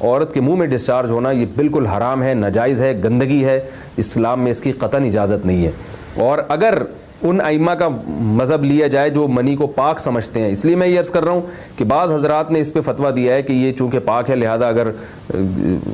عورت کے منہ میں ڈسچارج ہونا یہ بالکل حرام ہے, ناجائز ہے, گندگی ہے, اسلام میں اس کی قطعاً اجازت نہیں ہے. اور اگر ان ائمہ کا مذہب لیا جائے جو منی کو پاک سمجھتے ہیں, اس لیے میں یہ عرض کر رہا ہوں کہ بعض حضرات نے اس پہ فتویٰ دیا ہے کہ یہ چونکہ پاک ہے لہذا اگر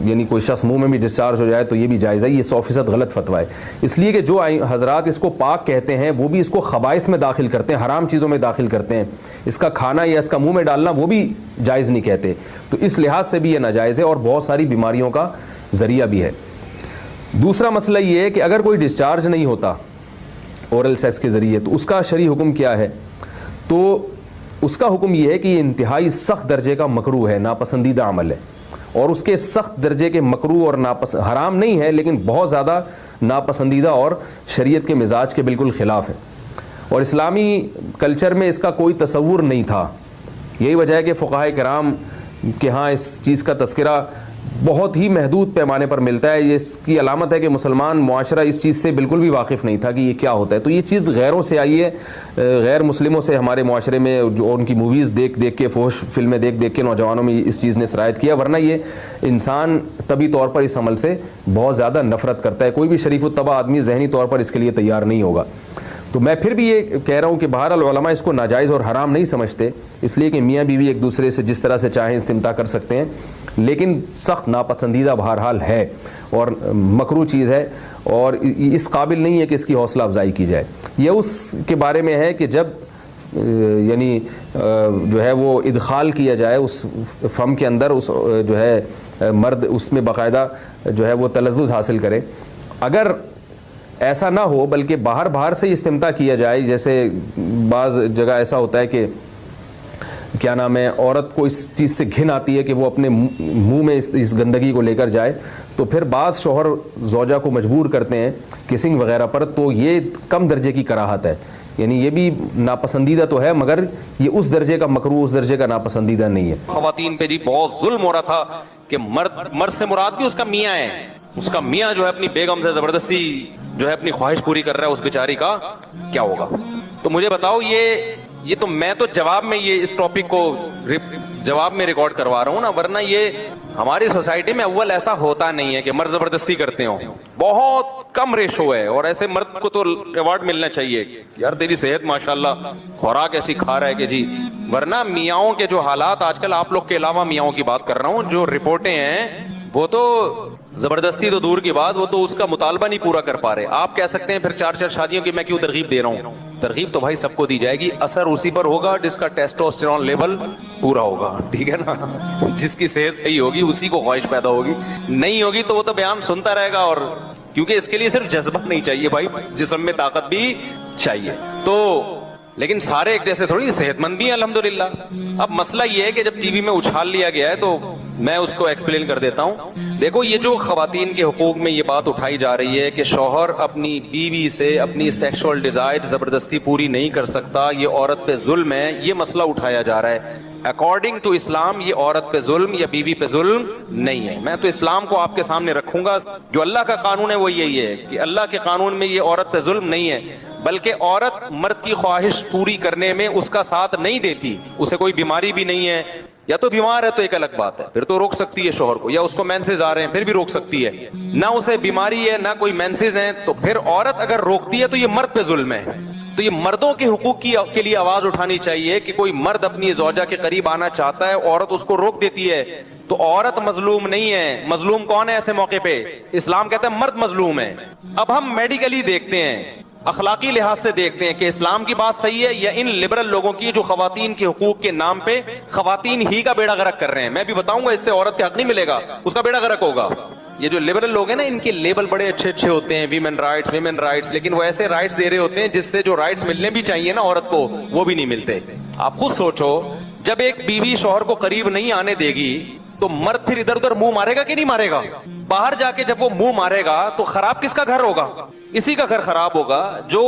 یعنی کوئی شخص منہ میں بھی ڈسچارج ہو جائے تو یہ بھی جائز ہے. یہ 100% غلط فتویٰ ہے, اس لیے کہ جو حضرات اس کو پاک کہتے ہیں وہ بھی اس کو خبائث میں داخل کرتے ہیں, حرام چیزوں میں داخل کرتے ہیں. اس کا کھانا یا اس کا منہ میں ڈالنا وہ بھی جائز نہیں کہتے, تو اس لحاظ سے بھی یہ ناجائز ہے اور بہت ساری بیماریوں کا ذریعہ بھی ہے. دوسرا مسئلہ یہ ہے کہ اگر کوئی ڈسچارج نہیں ہوتا اورل سیکس کے ذریعے تو اس کا شرعی حکم کیا ہے؟ تو اس کا حکم یہ ہے کہ یہ انتہائی سخت درجے کا مکروہ ہے, ناپسندیدہ عمل ہے, اور اس کے سخت درجے کے مکروہ اور حرام نہیں ہے لیکن بہت زیادہ ناپسندیدہ اور شریعت کے مزاج کے بالکل خلاف ہے, اور اسلامی کلچر میں اس کا کوئی تصور نہیں تھا. یہی وجہ ہے کہ فقہاء کرام کے ہاں اس چیز کا تذکرہ بہت ہی محدود پیمانے پر ملتا ہے. یہ اس کی علامت ہے کہ مسلمان معاشرہ اس چیز سے بالکل بھی واقف نہیں تھا کہ یہ کیا ہوتا ہے. تو یہ چیز غیروں سے آئی ہے, غیر مسلموں سے ہمارے معاشرے میں, جو ان کی موویز دیکھ دیکھ کے, فحش فلمیں دیکھ دیکھ کے نوجوانوں میں اس چیز نے سرایت کیا, ورنہ یہ انسان طبی طور پر اس عمل سے بہت زیادہ نفرت کرتا ہے. کوئی بھی شریف الطبع آدمی ذہنی طور پر اس کے لیے تیار نہیں ہوگا. تو میں پھر بھی یہ کہہ رہا ہوں کہ بہرحال علماء اس کو ناجائز اور حرام نہیں سمجھتے, اس لیے کہ میاں بیوی ایک دوسرے سے جس طرح سے چاہیں استمتاع کر سکتے ہیں, لیکن سخت ناپسندیدہ بہرحال ہے اور مکروہ چیز ہے, اور اس قابل نہیں ہے کہ اس کی حوصلہ افزائی کی جائے. یہ اس کے بارے میں ہے کہ جب یعنی جو ہے وہ ادخال کیا جائے اس فم کے اندر, اس جو ہے مرد اس میں باقاعدہ جو ہے وہ تلذذ حاصل کرے. اگر ایسا نہ ہو بلکہ باہر سے استمتاع کیا جائے, جیسے بعض جگہ ایسا ہوتا ہے کہ کیا نام ہے, عورت کو اس چیز سے گھن آتی ہے کہ وہ اپنے منہ میں اس گندگی کو لے کر جائے, تو پھر بعض شوہر زوجہ کو مجبور کرتے ہیں کسنگ وغیرہ پر, تو یہ کم درجے کی کراہت ہے. یعنی یہ بھی ناپسندیدہ تو ہے مگر یہ اس درجے کا مکروہ, اس درجے کا ناپسندیدہ نہیں ہے. خواتین پہ جی بہت ظلم ہو رہا تھا کہ مرد سے مراد بھی اس کا میاں ہے, اس کا میاں جو ہے اپنی بیگم سے زبردستی جو ہے اپنی خواہش پوری کر رہا ہے, اس بیچاری کا کیا ہوگا؟ تو مجھے بتاؤ, یہ تو میں تو جواب میں یہ اس ٹاپک کو جواب میں ریکارڈ کروا رہا ہوں نا, ورنہ یہ ہماری سوسائٹی میں اول ایسا ہوتا نہیں ہے کہ مرد زبردستی کرتے ہوں, بہت کم ریشو ہے. اور ایسے مرد کو تو ایوارڈ ملنا چاہیے, یار تیری صحت ماشاءاللہ, خوراک ایسی کھا رہا ہے کہ جی. ورنہ میاؤں کے جو حالات آج کل, آپ لوگ کے علاوہ میاؤں کی بات کر رہا ہوں, جو رپورٹیں ہیں وہ تو زبردستی تو دور کی بات, وہ تو اس کا مطالبہ نہیں پورا کر پا رہے. آپ کہہ سکتے ہیں پھر 4 شادیوں کی میں کیوں ترغیب دے رہا ہوں؟ ترغیب تو بھائی سب کو دی جائے گی, اثر اسی پر ہوگا جس کا ٹیسٹوسٹیرون لیول پورا ہوگا, ٹھیک ہے نا. جس کی صحت صحیح ہوگی اسی کو خواہش پیدا ہوگی, نہیں ہوگی تو وہ تو بیان سنتا رہے گا. اور کیونکہ اس کے لیے صرف جذبہ نہیں چاہیے بھائی, جسم میں طاقت بھی چاہیے. تو لیکن سارے ایک جیسے تھوڑی, صحت مند بھی ہیں الحمدللہ. اب مسئلہ یہ ہے کہ جب ٹی وی میں اچھال لیا گیا ہے تو میں اس کو ایکسپلین کر دیتا ہوں. دیکھو, یہ جو خواتین کے حقوق میں یہ بات اٹھائی جا رہی ہے کہ شوہر اپنی بیوی سے اپنی سیکشول ڈیزائر زبردستی پوری نہیں کر سکتا, یہ عورت پہ ظلم ہے, یہ مسئلہ اٹھایا جا رہا ہے. اکارڈنگ ٹو اسلام یہ عورت پہ ظلم یا بیوی پہ ظلم نہیں ہے. میں تو اسلام کو آپ کے سامنے رکھوں گا, جو اللہ کا قانون ہے وہ یہی ہے کہ اللہ کے قانون میں یہ عورت پہ ظلم نہیں ہے, بلکہ عورت مرد کی خواہش پوری کرنے میں اس کا ساتھ نہیں دیتی. اسے کوئی بیماری بھی نہیں ہے, یا تو بیمار ہے تو ایک الگ بات ہے, پھر تو روک سکتی ہے شوہر کو, یا اس کو مینسز آ رہے ہیں پھر بھی روک سکتی ہے. نہ اسے بیماری ہے نہ کوئی مینسز ہیں, تو پھر عورت اگر روکتی ہے تو یہ مرد پہ ظلم ہے. تو یہ مردوں کے حقوق کے لیے آواز اٹھانی چاہیے کہ کوئی مرد اپنی زوجہ کے قریب آنا چاہتا ہے, عورت اس کو روک دیتی ہے, تو عورت مظلوم نہیں ہے. مظلوم کون ہے ایسے موقع پہ؟ اسلام کہتا ہے مرد مظلوم ہے. اب ہم میڈیکلی دیکھتے ہیں, اخلاقی لحاظ سے دیکھتے ہیں کہ اسلام کی بات صحیح ہے یا ان لبرل لوگوں کی جو خواتین کے حقوق کے نام پہ خواتین ہی کا بیڑا غرق کر رہے ہیں. میں بھی بتاؤں گا, اس سے عورت کے حق نہیں ملے گا, اس کا بیڑا غرق ہوگا. یہ جو لبرل لوگ ہیں نا, ان کے لیبل بڑے اچھے اچھے ہوتے ہیں, ویمن رائٹس, لیکن وہ ایسے رائٹس دے رہے ہوتے ہیں جس سے جو رائٹس ملنے بھی چاہیے نا عورت کو, وہ بھی نہیں ملتے. آپ خود سوچو, جب ایک بیوی شوہر کو قریب نہیں آنے دے گی تو مرد پھر ادھر ادھر منہ مارے گا کہ نہیں مارے گا؟ باہر جا کے جب وہ منہ مارے گا تو خراب کس کا گھر ہوگا؟ اسی کا گھر خراب ہوگا. جو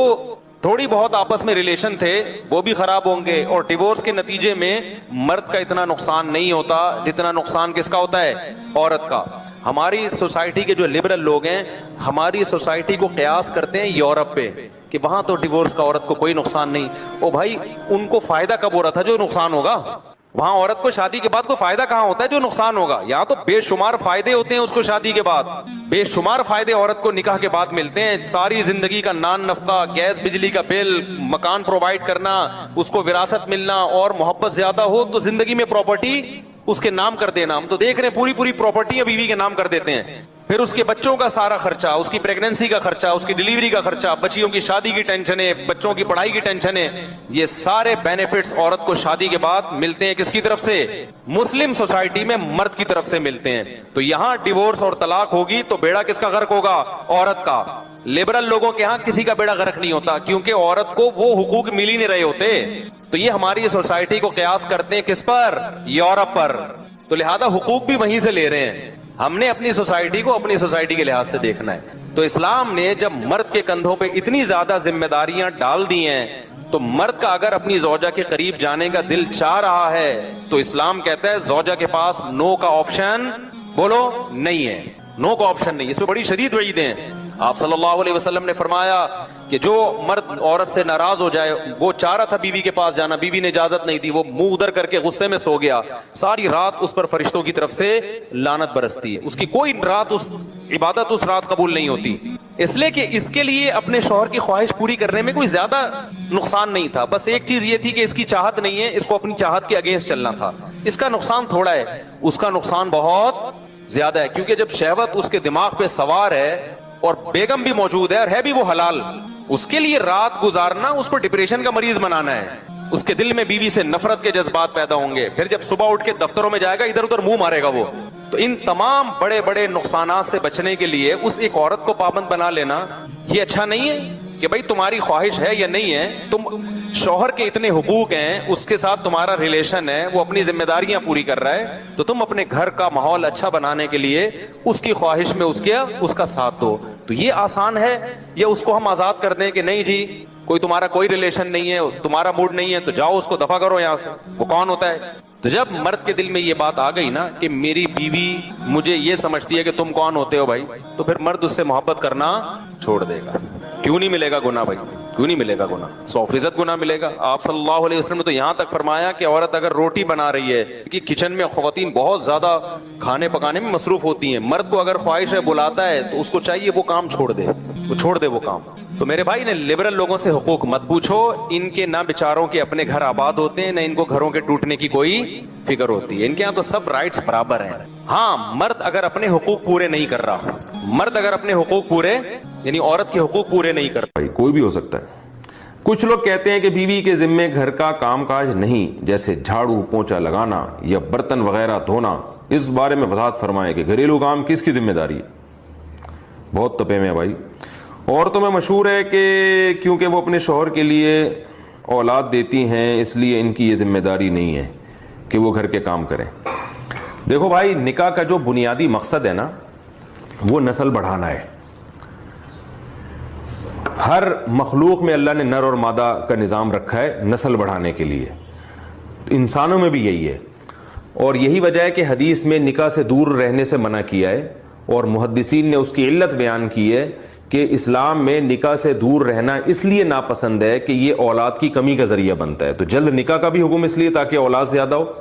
تھوڑی بہت آپس میں ریلیشن تھے وہ بھی خراب ہوں گے, اور ڈیورس کے نتیجے میں مرد کا اتنا نقصان نہیں ہوتا جتنا نقصان کس کا ہوتا ہے؟ عورت کا. ہماری سوسائٹی کے جو لبرل لوگ ہیں ہماری سوسائٹی کو قیاس کرتے ہیں یورپ پہ کہ وہاں تو ڈیورس کا عورت کو کوئی نقصان نہیں. او بھائی, ان کو فائدہ کب ہو رہا تھا جو نقصان ہوگا؟ وہاں عورت کو شادی کے بعد کوئی فائدہ کہاں ہوتا ہے جو نقصان ہوگا؟ یہاں تو بے شمار فائدے ہوتے ہیں اس کو شادی کے بعد، بے شمار فائدے عورت کو نکاح کے بعد ملتے ہیں. ساری زندگی کا نان نفقہ، گیس بجلی کا بل، مکان پرووائڈ کرنا، اس کو وراثت ملنا، اور محبت زیادہ ہو تو زندگی میں پراپرٹی اس کے نام کر دینا. ہم تو دیکھ رہے ہیں پوری پراپرٹیاں بیوی کے نام کر دیتے ہیں. پھر اس کے بچوں کا سارا خرچہ، اس کی پریگننسی کا خرچہ، اس کی ڈیلیوری کا خرچہ، بچیوں کی شادی کی ٹینشن ہے، بچوں کی پڑھائی کی ٹینشن ہے. یہ سارے بینیفٹس عورت کو شادی کے بعد ملتے ہیں. کس کی طرف سے؟ مسلم سوسائٹی میں مرد کی طرف سے ملتے ہیں. تو یہاں ڈیورس اور طلاق ہوگی تو بیڑا کس کا غرق ہوگا؟ عورت کا. لبرل لوگوں کے ہاں کسی کا بیڑا غرق نہیں ہوتا، کیونکہ عورت کو وہ حقوق مل ہی نہیں رہے ہوتے. تو یہ ہماری سوسائٹی کو قیاس کرتے ہیں کس پر؟ یورپ پر. تو لہذا حقوق بھی وہیں سے لے رہے ہیں. ہم نے اپنی سوسائٹی کو اپنی سوسائٹی کے لحاظ سے دیکھنا ہے. تو اسلام نے جب مرد کے کندھوں پہ اتنی زیادہ ذمہ داریاں ڈال دی ہیں، تو مرد کا اگر اپنی زوجہ کے قریب جانے کا دل چاہ رہا ہے تو اسلام کہتا ہے زوجہ کے پاس نو کا آپشن، بولو، نہیں ہے. نو کا آپشن نہیں. اس میں بڑی شدید وعیدیں ہیں. آپ صلی اللہ علیہ وسلم نے فرمایا کہ جو مرد عورت سے ناراض ہو جائے، وہ چاہ رہا تھا بیوی کے پاس جانا، بیوی نے اجازت نہیں دی، وہ منہ ادھر کر کے غصے میں سو گیا، ساری رات اس پر فرشتوں کی طرف سے لعنت برستی ہے. اس کی کوئی رات، اس عبادت اس رات قبول نہیں ہوتی. اس لیے کہ اس کے لیے اپنے شوہر کی خواہش پوری کرنے میں کوئی زیادہ نقصان نہیں تھا. بس ایک چیز یہ تھی کہ اس کی چاہت نہیں ہے، اس کو اپنی چاہت کے اگینسٹ چلنا تھا. اس کا نقصان تھوڑا ہے، اس کا نقصان بہت زیادہ ہے. کیونکہ جب شہوت اس کے دماغ پہ سوار ہے اور بیگم بھی موجود ہے اور ہے بھی وہ حلال، اس کے لیے رات گزارنا اس کو ڈپریشن کا مریض بنانا ہے. اس کے دل میں بیوی سے نفرت کے جذبات پیدا ہوں گے. پھر جب صبح اٹھ کے دفتروں میں جائے گا ادھر ادھر منہ مارے گا وہ. تو ان تمام بڑے بڑے نقصانات سے بچنے کے لیے اس ایک عورت کو پابند بنا لینا یہ اچھا نہیں ہے کہ بھائی تمہاری خواہش ہے یا نہیں ہے، تم شوہر کے اتنے حقوق ہیں، اس کے ساتھ تمہارا ریلیشن ہے، وہ اپنی ذمہ داریاں پوری کر رہا ہے، تو تم اپنے گھر کا ماحول اچھا بنانے کے لیے اس کی خواہش میں اس کا ساتھ دو. تو یہ آسان ہے. یا اس کو ہم آزاد کر دیں کہ نہیں جی کوئی تمہارا کوئی ریلیشن نہیں ہے، تمہارا موڈ نہیں ہے، تو جاؤ اس کو دفع کرو یہاں سے. وہ کون ہوتا ہے؟ تو جب مرد کے دل میں یہ بات آ گئی نا کہ میری بیوی مجھے یہ سمجھتی ہے کہ تم کون ہوتے ہو بھائی، تو پھر مرد اس سے محبت کرنا چھوڑ دے گا. کیوں نہیں ملے گا گناہ بھائی؟ کیوں نہیں ملے گا گناہ؟ 100% گناہ ملے گا. آپ صلی اللہ علیہ وسلم نے تو یہاں تک فرمایا کہ عورت اگر روٹی بنا رہی ہے کہ کچن میں خواتین بہت زیادہ کھانے پکانے میں مصروف ہوتی ہیں، مرد کو اگر خواہش ہے بلاتا ہے تو اس کو چاہیے وہ کام چھوڑ دے، وہ چھوڑ دے وہ کام. تو میرے بھائی نے لبرل لوگوں سے حقوق مت پوچھو. ان کے نہ بیچاروں کے اپنے گھر آباد ہوتے ہیں، نہ ان کو گھروں کے ٹوٹنے کی کوئی فکر ہوتی ہے. ان کے یہاں تو سب رائٹس برابر ہیں. ہاں مرد اگر اپنے حقوق پورے نہیں کر رہا، مرد اگر اپنے حقوق پورے، یعنی عورت کے حقوق پورے نہیں کر بھائی کوئی بھی ہو سکتا ہے. کچھ لوگ کہتے ہیں کہ بیوی کے ذمے گھر کا کام کاج نہیں، جیسے جھاڑو پونچھا لگانا یا برتن وغیرہ دھونا. اس بارے میں وضاحت فرمائیں کہ گھریلو کام کس کی ذمہ داری ہے؟ بہت تپے میں بھائی. عورتوں میں مشہور ہے کہ کیونکہ وہ اپنے شوہر کے لیے اولاد دیتی ہیں اس لیے ان کی یہ ذمہ داری نہیں ہے کہ وہ گھر کے کام کریں. دیکھو بھائی، نکاح کا جو بنیادی مقصد ہے نا وہ نسل بڑھانا ہے. ہر مخلوق میں اللہ نے نر اور مادہ کا نظام رکھا ہے نسل بڑھانے کے لیے. انسانوں میں بھی یہی ہے، اور یہی وجہ ہے کہ حدیث میں نکاح سے دور رہنے سے منع کیا ہے، اور محدثین نے اس کی علت بیان کی ہے کہ اسلام میں نکاح سے دور رہنا اس لیے ناپسند ہے کہ یہ اولاد کی کمی کا ذریعہ بنتا ہے. تو جلد نکاح کا بھی حکم اس لیے تاکہ اولاد زیادہ ہو.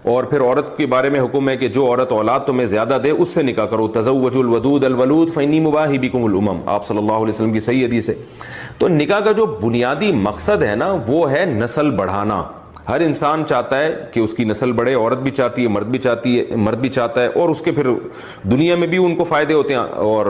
اور پھر عورت کے بارے میں حکم ہے کہ جو عورت اولاد تمہیں زیادہ دے اس سے نکاح کرو. تزوجوا الودود الولود فانی مباہی بکم الامم، آپ صلی اللہ علیہ وسلم کی صحیح حدیث ہے. تو نکاح کا جو بنیادی مقصد ہے نا وہ ہے نسل بڑھانا. ہر انسان چاہتا ہے کہ اس کی نسل بڑھے، عورت بھی چاہتی ہے، مرد بھی چاہتا ہے، اور اس کے پھر دنیا میں بھی ان کو فائدے ہوتے ہیں، اور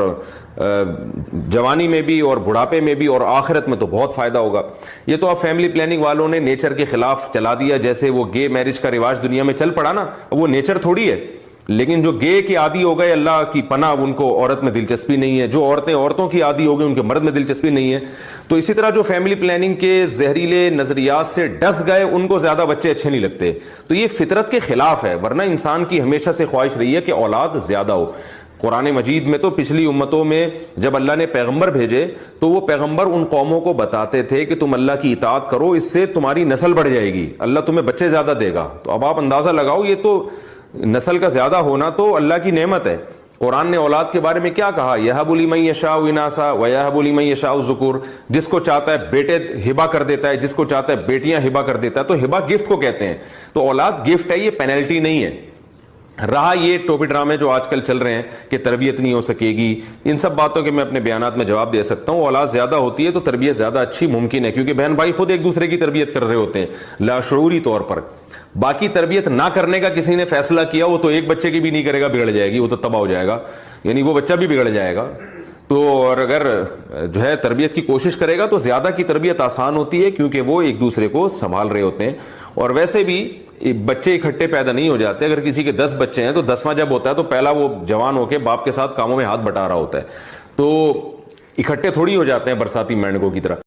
جوانی میں بھی اور بڑھاپے میں بھی، اور آخرت میں تو بہت فائدہ ہوگا. یہ تو اب فیملی پلاننگ والوں نے نیچر کے خلاف چلا دیا. جیسے وہ گے میرج کا رواج دنیا میں چل پڑا نا، وہ نیچر تھوڑی ہے. لیکن جو گے کے عادی ہو گئے اللہ کی پناہ، ان کو عورت میں دلچسپی نہیں ہے. جو عورتیں عورتوں کی عادی ہو گئی ان کے مرد میں دلچسپی نہیں ہے. تو اسی طرح جو فیملی پلاننگ کے زہریلے نظریات سے ڈس گئے ان کو زیادہ بچے اچھے نہیں لگتے. تو یہ فطرت کے خلاف ہے، ورنہ انسان کی ہمیشہ سے خواہش رہی ہے کہ اولاد زیادہ ہو. قرآن مجید میں تو پچھلی امتوں میں جب اللہ نے پیغمبر بھیجے تو وہ پیغمبر ان قوموں کو بتاتے تھے کہ تم اللہ کی اطاعت کرو، اس سے تمہاری نسل بڑھ جائے گی، اللہ تمہیں بچے زیادہ دے گا. تو اب آپ اندازہ لگاؤ، یہ تو نسل کا زیادہ ہونا تو اللہ کی نعمت ہے. قرآن نے اولاد کے بارے میں کیا کہا؟ یہب لمن یشاء اناسا ویہب لمن یشاء ذکور، جس کو چاہتا ہے بیٹے ہبہ کر دیتا ہے، جس کو چاہتا ہے بیٹیاں ہبہ کر دیتا ہے. تو ہبہ گفٹ کو کہتے ہیں. تو اولاد گفٹ ہے، یہ پینلٹی نہیں ہے. رہا یہ ٹوپی ڈرامے جو آج کل چل رہے ہیں کہ تربیت نہیں ہو سکے گی، ان سب باتوں کے میں اپنے بیانات میں جواب دے سکتا ہوں. اولاد زیادہ ہوتی ہے تو تربیت زیادہ اچھی ممکن ہے، کیونکہ بہن بھائی خود ایک دوسرے کی تربیت کر رہے ہوتے ہیں لاشعوری طور پر. باقی تربیت نہ کرنے کا کسی نے فیصلہ کیا، وہ تو ایک بچے کی بھی نہیں کرے گا، بگڑ جائے گی، وہ تو تباہ ہو جائے گا، یعنی وہ بچہ بھی بگڑ جائے گا. تو اور اگر جو ہے تربیت کی کوشش کرے گا تو زیادہ کی تربیت آسان ہوتی ہے، کیونکہ وہ ایک دوسرے کو سنبھال رہے ہوتے ہیں. اور ویسے بھی بچے اکٹھے پیدا نہیں ہو جاتے. اگر کسی کے 10 بچے ہیں تو 10واں جب ہوتا ہے تو پہلا وہ جوان ہو کے باپ کے ساتھ کاموں میں ہاتھ بٹا رہا ہوتا ہے. تو اکٹھے تھوڑی ہو جاتے ہیں برساتی مینڈکوں کی طرح.